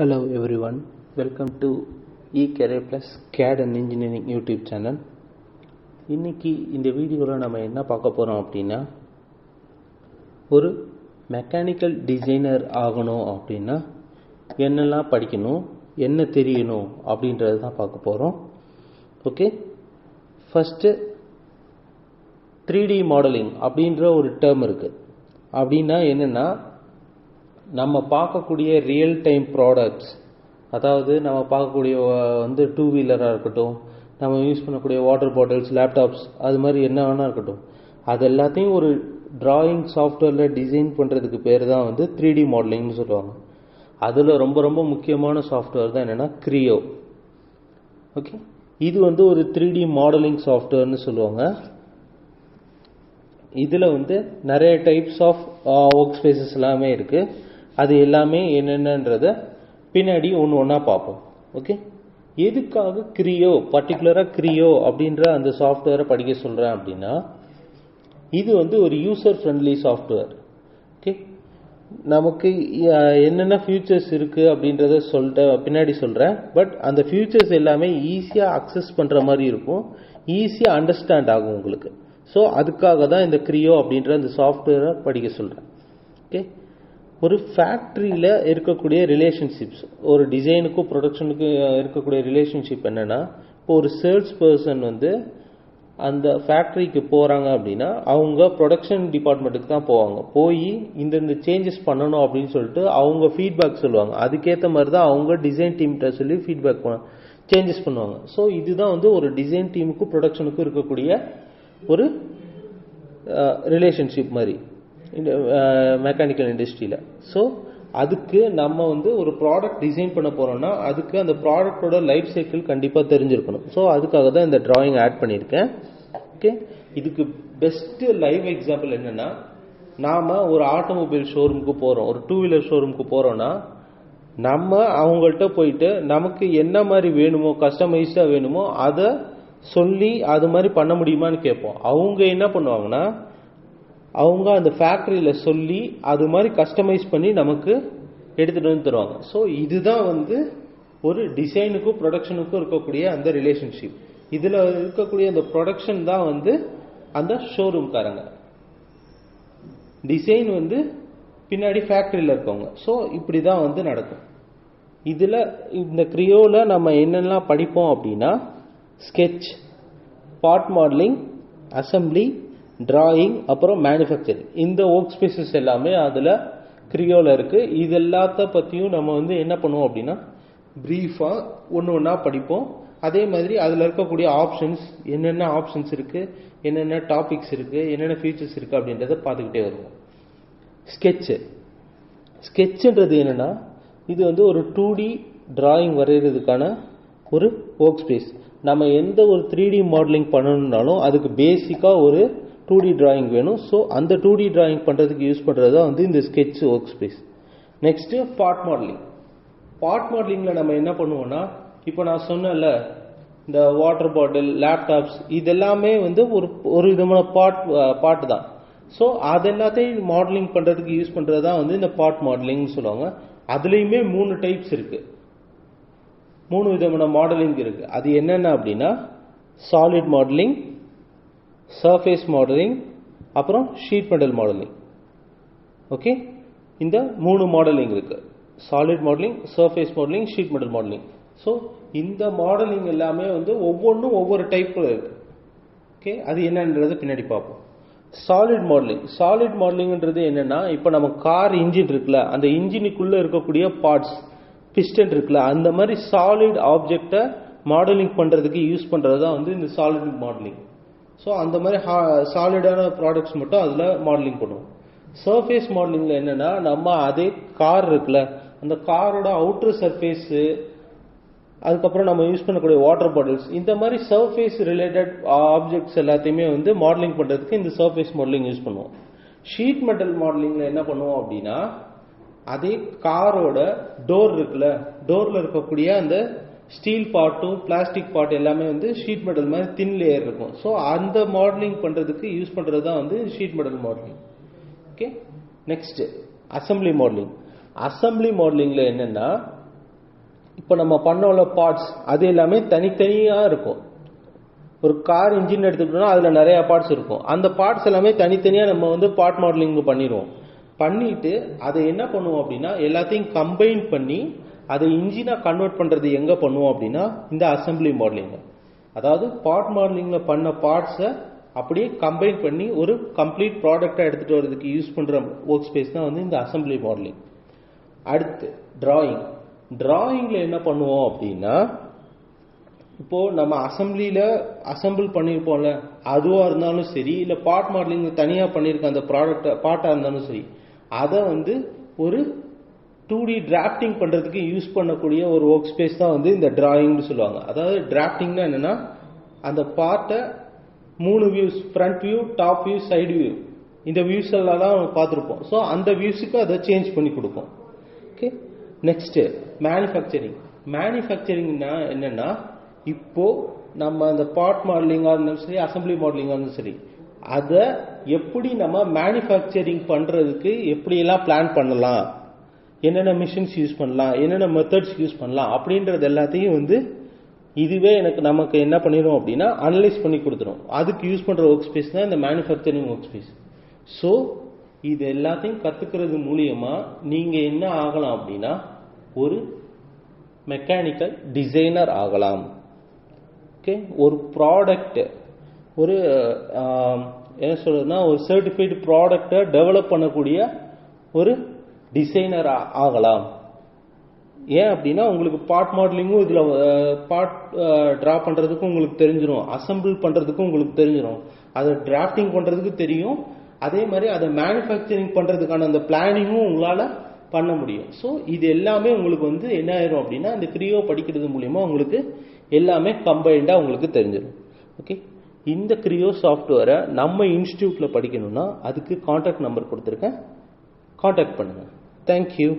Hello everyone, welcome to eCareer Plus CAD and Engineering YouTube channel. இன்னைக்கு இந்த வீடியோவில் நம்ம என்ன பார்க்க போகிறோம் அப்படின்னா, ஒரு மெக்கானிக்கல் டிசைனர் ஆகணும் அப்படின்னா என்னெல்லாம் படிக்கணும், என்ன தெரியணும் அப்படின்றது தான் பார்க்க போகிறோம். ஓகே, ஃபஸ்ட்டு 3D மாடலிங் அப்படின்ற ஒரு டேர்ம் இருக்குது. அப்படின்னா என்னென்னா, நம்ம பார்க்கக்கூடிய ரியல் டைம் ப்ராடக்ட்ஸ், அதாவது நம்ம பார்க்கக்கூடிய டூ வீலராக இருக்கட்டும், நம்ம யூஸ் பண்ணக்கூடிய வாட்டர் பாட்டில்ஸ், லேப்டாப்ஸ், அது மாதிரி என்ன வேணா இருக்கட்டும், அது எல்லாத்தையும் ஒரு டிராயிங் சாஃப்ட்வேரில் டிசைன் பண்ணுறதுக்கு பேர் தான் 3D மாடலிங்னு சொல்லுவாங்க. அதில் ரொம்ப ரொம்ப முக்கியமான சாஃப்ட்வேர் தான் என்னென்னா கிரியோ. ஓகே, இது ஒரு 3D மாடலிங் சாஃப்ட்வேர்னு சொல்லுவாங்க. இதில் நிறைய டைப்ஸ் ஆஃப் ஒர்க் ஸ்பேசஸ் எல்லாமே இருக்குது. அது எல்லாமே என்னென்னன்றத பின்னாடி ஒன்று ஒன்றா பார்ப்போம். ஓகே, எதுக்காக கிரியோ, பர்டிகுலராக கிரியோ அப்படின்ற அந்த சாஃப்ட்வேரை படிக்க சொல்கிறேன் அப்படின்னா, இது ஒரு யூசர் ஃப்ரெண்ட்லி சாஃப்ட்வேர். ஓகே, நமக்கு என்னென்ன ஃபியூச்சர்ஸ் இருக்குது அப்படின்றத பின்னாடி சொல்கிறேன். பட் அந்த ஃபியூச்சர்ஸ் எல்லாமே ஈஸியாக அக்சஸ் பண்ணுற மாதிரி இருக்கும், ஈஸியாக அண்டர்ஸ்டாண்ட் ஆகும் உங்களுக்கு. ஸோ அதுக்காக தான் இந்த கிரியோ அப்படின்ற அந்த சாஃப்ட்வேரை படிக்க சொல்கிறேன். ஓகே, ஒரு ஃபேக்ட்ரியில் இருக்கக்கூடிய ரிலேஷன்ஷிப்ஸ், ஒரு டிசைனுக்கும் ப்ரொடக்ஷனுக்கும் இருக்கக்கூடிய ரிலேஷன்ஷிப் என்னென்னா, இப்போ ஒரு சேல்ஸ் பர்சன் அந்த ஃபேக்ட்ரிக்கு போகிறாங்க அப்படின்னா அவங்க ப்ரொடக்ஷன் டிபார்ட்மெண்ட்டுக்கு தான் போவாங்க. போய் இந்த சேஞ்சஸ் பண்ணணும் அப்படின்னு சொல்லிட்டு அவங்க ஃபீட்பேக் சொல்லுவாங்க. அதுக்கேற்ற மாதிரி தான் அவங்க டிசைன் டீம்கிட்ட சொல்லி ஃபீட்பேக் சேஞ்சஸ் பண்ணுவாங்க. ஸோ இதுதான் ஒரு டிசைன் டீமுக்கும் ப்ரொடக்ஷனுக்கும் இருக்கக்கூடிய ஒரு ரிலேஷன்ஷிப் மாதிரி இந்த மெக்கானிக்கல் இண்டஸ்ட்ரியில். ஸோ அதுக்கு நம்ம ஒரு ப்ராடக்ட் டிசைன் பண்ண போகிறோம்னா அதுக்கு அந்த ப்ராடக்டோட லைஃப் சைக்கிள் கண்டிப்பாக தெரிஞ்சிருக்கணும். ஸோ அதுக்காக தான் இந்த டிராயிங் ஆட் பண்ணியிருக்கேன். ஓகே, இதுக்கு பெஸ்ட்டு லைவ் எக்ஸாம்பிள் என்னென்னா, நாம் ஒரு ஆட்டோமொபைல் ஷோரூமுக்கு போகிறோம், ஒரு டூ வீலர் ஷோரூமுக்கு போகிறோன்னா, நம்ம அவங்கள்ட்ட போயிட்டு நமக்கு என்ன மாதிரி வேணுமோ, கஸ்டமைஸ்டாக வேணுமோ அதை சொல்லி அது மாதிரி பண்ண முடியுமான்னு கேட்போம். அவங்க என்ன பண்ணுவாங்கன்னா, அவங்க அந்த ஃபேக்ட்ரியில் சொல்லி அது மாதிரி கஸ்டமைஸ் பண்ணி நமக்கு எடுத்துகிட்டு வந்து தருவாங்க. ஸோ இதுதான் ஒரு டிசைனுக்கும் ப்ரொடக்ஷனுக்கும் இருக்கக்கூடிய அந்த ரிலேஷன்ஷிப். இதில் இருக்கக்கூடிய அந்த ப்ரொடக்ஷன் தான் அந்த ஷோரூம்காரங்க, டிசைன் பின்னாடி ஃபேக்ட்ரியில் இருக்கவங்க. ஸோ இப்படி தான் நடக்கும். இதில் இந்த கிரியோவில் நம்ம என்னெல்லாம் படிப்போம் அப்படின்னா, sketch, part modelling, assembly, drawing, அப்புறம் மேனுஃபேக்சரிங், இந்த ஒர்க் ஸ்பேசஸ் எல்லாமே அதில் கிரியோவில் இருக்குது. இது எல்லாத்த பற்றியும் நம்ம என்ன பண்ணுவோம் அப்படின்னா, ப்ரீஃபாக ஒன்று ஒன்றா படிப்போம். அதே மாதிரி அதில் இருக்கக்கூடிய ஆப்ஷன்ஸ், என்னென்ன ஆப்ஷன்ஸ் இருக்குது, என்னென்ன டாபிக்ஸ் இருக்குது, என்னென்ன ஃபீச்சர்ஸ் இருக்குது அப்படின்றத பார்த்துக்கிட்டே வருவோம். ஸ்கெட்சுன்றது என்னென்னா, இது ஒரு 2D டிராயிங் வரைகிறதுக்கான ஒரு ஒர்க் ஸ்பேஸ். நம்ம எந்த ஒரு 3D மாடலிங் பண்ணணுன்னாலும் அதுக்கு பேசிக்காக ஒரு 2D டிராயிங் வேணும். ஸோ அந்த 2D டிராயிங் பண்ணுறதுக்கு யூஸ் பண்ணுறது தான் இந்த sketch work space. Next part modelling. Part மாடலிங்கில் நம்ம என்ன பண்ணுவோம்னா, இப்போ நான் சொன்னேன்ல, இந்த வாட்டர் பாட்டில், லேப்டாப்ஸ், இதெல்லாமே ஒரு விதமான பார்ட் தான். ஸோ அது எல்லாத்தையும் மாடலிங் பண்ணுறதுக்கு யூஸ் பண்ணுறது தான் இந்த பார்ட் மாடலிங்னு சொல்லுவாங்க. அதுலேயுமே 3 டைப்ஸ் இருக்குது, 3 விதமான மாடலிங் இருக்குது. அது என்னென்ன அப்படின்னா, சாலிட் மாடலிங், சர்ஃபேஸ் மாடலிங், அப்புறம் ஷீட் மெட்டல் மாடலிங். ஓகே, இந்த 3 மாடலிங் இருக்குது. Solid modelling, surface modelling, sheet metal modelling. So இந்த மாடலிங் எல்லாமே ஒவ்வொன்றும் ஒவ்வொரு டைப்பில் இருக்குது. ஓகே, அது என்னன்றது பின்னாடி பார்ப்போம். சாலிட் மாடலிங்ன்றது என்னென்னா, இப்போ நம்ம கார் இன்ஜின் இருக்குல்ல, அந்த இன்ஜினுக்குள்ளே இருக்கக்கூடிய பார்ட்ஸ், பிஸ்டன் இருக்குல்ல, அந்த மாதிரி சாலிட் ஆப்ஜெக்டை மாடலிங் பண்ணுறதுக்கு யூஸ் பண்ணுறது தான் இந்த சாலிட் மாடலிங். ஸோ அந்த மாதிரி சாலிடான ப்ராடக்ட்ஸ் மட்டும் அதில் மாடலிங் பண்ணுவோம். சர்ஃபேஸ் மாடலிங்கில் என்னென்னா, நம்ம அதே கார் இருக்குல்ல, அந்த காரோட அவுட்டர் சர்ஃபேஸு, அதுக்கப்புறம் நம்ம யூஸ் பண்ணக்கூடிய வாட்டர் பாட்டில்ஸ், இந்த மாதிரி சர்ஃபேஸ் ரிலேட்டட் ஆப்ஜெக்ட்ஸ் எல்லாத்தையுமே மாடலிங் பண்ணுறதுக்கு இந்த சர்ஃபேஸ் மாடலிங் யூஸ் பண்ணுவோம். ஷீட் மெட்டல் மாடலிங்கில் என்ன பண்ணுவோம் அப்படின்னா, அதே காரோட டோர் இருக்குல்ல, டோரில் இருக்கக்கூடிய அந்த ஸ்டீல் பார்ட்டும் பிளாஸ்டிக் பார்ட் எல்லாமே ஷீட் மெட்டல் மாதிரி தின் லேயர் இருக்கும். ஸோ அந்த மாடலிங் பண்ணுறதுக்கு யூஸ் பண்ணுறது தான் sheet metal modelling. Okay, next assembly modelling. Assembly மாடலிங்கில் என்னென்னா, இப்போ நம்ம பண்ணோம்ல பார்ட்ஸ், அது எல்லாமே தனித்தனியாக இருக்கும். ஒரு கார் இன்ஜின் எடுத்துக்கிட்டோம்னா அதில் நிறையா பார்ட்ஸ் இருக்கும். அந்த பார்ட்ஸ் எல்லாமே தனித்தனியாக நம்ம வந்து பார்ட் மாடலிங் பண்ணிடுவோம். பண்ணிட்டு அதை என்ன பண்ணுவோம் அப்படின்னா எல்லாத்தையும் கம்பைன் பண்ணி அதை இன்ஜினாக கன்வெர்ட் பண்ணுறது எங்கே பண்ணுவோம் அப்படின்னா இந்த அசம்பிளி மாடலிங். அதாவது பார்ட் மாடலிங்கில் பண்ண பார்ட்ஸை அப்படியே கம்பைன் பண்ணி ஒரு கம்ப்ளீட் ப்ராடக்டாக எடுத்துகிட்டு வரதுக்கு யூஸ் பண்ணுற ஒர்க் ஸ்பேஸ் தான் வந்து இந்த அசம்பிளி மாடலிங். அடுத்து டிராயிங்கில் என்ன பண்ணுவோம் அப்படின்னா இப்போது நம்ம அசம்பிளியில் அசம்பிள் பண்ணியிருப்போம்ல, அதுவாக இருந்தாலும் சரி, இல்லை பார்ட் மாடலிங் தனியாக பண்ணியிருக்க அந்த பார்ட்டாக இருந்தாலும் சரி, அதை வந்து ஒரு 2D டிராஃப்டிங் பண்ணுறதுக்கு யூஸ் பண்ணக்கூடிய ஒரு ஒர்க் ஸ்பேஸ் தான் வந்து இந்த டிராயிங்னு சொல்லுவாங்க. அதாவது டிராஃப்டிங்னா என்னென்னா அந்த பார்ட்டை 3 views, front view, top view, side view, இந்த வியூஸ் எல்லாம் தான் பார்த்துருப்போம். ஸோ அந்த வியூஸுக்கு அதை சேஞ்ச் பண்ணி கொடுப்போம். ஓகே, நெக்ஸ்ட்டு மேனுஃபேக்சரிங்னா என்னென்னா இப்போ நம்ம அந்த பார்ட் மாடலிங்காக இருந்தாலும் சரி, அசம்பிளி மாடலிங்காக இருந்தாலும் சரி, அதை எப்படி நம்ம மேனுஃபேக்சரிங் பண்ணுறதுக்கு எப்படியெல்லாம் பிளான் பண்ணலாம், என்னென்ன மிஷின்ஸ் யூஸ் பண்ணலாம், என்னென்ன மெத்தட்ஸ் யூஸ் பண்ணலாம் அப்படின்றது எல்லாத்தையும் வந்து இதுவே நமக்கு என்ன பண்ணிடும் அப்படின்னா அனலைஸ் பண்ணி கொடுத்துரும். அதுக்கு யூஸ் பண்ணுற ஒர்க் ஸ்பேஸ் தான் இந்த மேனுஃபேக்சரிங் ஒர்க் ஸ்பேஸ். ஸோ இது எல்லாத்தையும் கற்றுக்கிறது மூலியமாக நீங்கள் என்ன ஆகலாம் அப்படின்னா ஒரு மெக்கானிக்கல் டிசைனர் ஆகலாம். ஓகே, ஒரு ப்ராடக்ட், ஒரு என்ன சொல்றதுன்னா ஒரு சர்டிஃபைடு ப்ராடக்டை டெவலப் பண்ணக்கூடிய ஒரு டிசைனர் ஆகலாம். ஏன் அப்படின்னா உங்களுக்கு பார்ட் மாடலிங்கும் இதில் பார்ட் ட்ரா பண்ணுறதுக்கும் உங்களுக்கு தெரிஞ்சிடும், அசம்பிள் பண்ணுறதுக்கும் உங்களுக்கு தெரிஞ்சிடும், அதை டிராஃப்டிங் பண்ணுறதுக்கு தெரியும், அதே மாதிரி அதை மேனுஃபேக்சரிங் பண்ணுறதுக்கான அந்த பிளானிங்கும் உங்களால் பண்ண முடியும். ஸோ இது எல்லாமே உங்களுக்கு வந்து என்ன ஆயிரும் அப்படின்னா இந்த கிரியோ படிக்கிறது மூலிமா உங்களுக்கு எல்லாமே கம்பைண்டாக உங்களுக்கு தெரிஞ்சிடும். ஓகே, இந்த கிரியோ சாஃப்ட்வேரை நம்ம இன்ஸ்டியூட்டில் படிக்கணும்னா அதுக்கு கான்டாக்ட் நம்பர் கொடுத்துருக்கேன், கான்டாக்ட் பண்ணுங்கள். தேங்க்யூ.